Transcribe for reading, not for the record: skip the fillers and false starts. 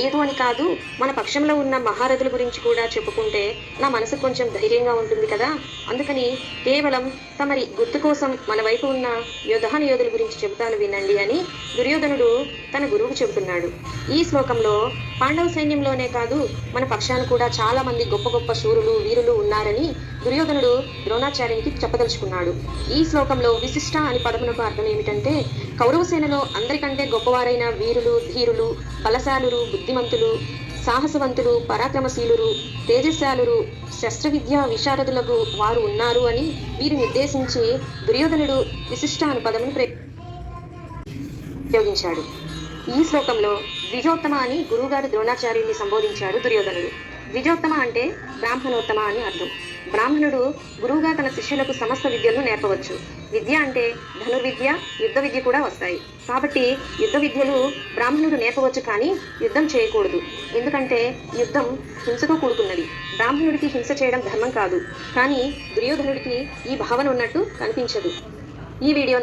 లేదు అని కాదు, మన పక్షంలో ఉన్న మహారథుల గురించి కూడా చెప్పుకుంటే నా మనసు కొంచెం ధైర్యంగా ఉంటుంది కదా. అందుకని కేవలం తమరి గుర్తు కోసం మన వైపు ఉన్న యోధుల గురించి చెబుతాను వినండి అని దుర్యోధనుడు తన గురువుకు చెబుతున్నాడు. ఈ శ్లోకంలో పాండవ సైన్యంలోనే కాదు, మన పక్షాన కూడా చాలా మంది గొప్ప గొప్ప శూరులు వీరులు ఉన్నారని దుర్యోధనుడు ద్రోణాచార్యునికి చెప్పదలుచుకున్నాడు. ఈ శ్లోకంలో విశిష్ట అని పదమునకు అర్థం ఏమిటంటే, కౌరవ సేనలో అందరికంటే గొప్పవారైన వీరులు, ధీరులు, బలశాలురు, బుద్ధిమంతులు, సాహసవంతులు, పరాక్రమశీలురు, తేజశాలురు, శస్త్ర విద్య విశారదులకు వారు ఉన్నారు అని వీరిని ఉద్దేశించి దుర్యోధనుడు విశిష్ట అను పదమును ప్రయోగించాడు. ఈ శ్లోకంలో ద్విజోత్తమ అని గురువుగారు ద్రోణాచార్యుని సంబోధించాడు దుర్యోధనుడు. ద్విజోత్తమ అంటే బ్రాహ్మణోత్తమ అని అర్థం. బ్రాహ్మణుడు గురువుగా తన శిష్యులకు సమస్త విద్యలను నేర్పవచ్చు. విద్య అంటే ధనుర్విద్య, యుద్ధ విద్య కూడా వస్తాయి. కాబట్టి యుద్ధ విద్యలు బ్రాహ్మణుడు నేర్పవచ్చు, కానీ యుద్ధం చేయకూడదు. ఎందుకంటే యుద్ధం హింసతో కూడుకున్నది. బ్రాహ్మణుడికి హింస చేయడం ధర్మం కాదు. కానీ దుర్యోధనుడికి ఈ భావన ఉన్నట్టు కనిపించదు. ఈ వీడియో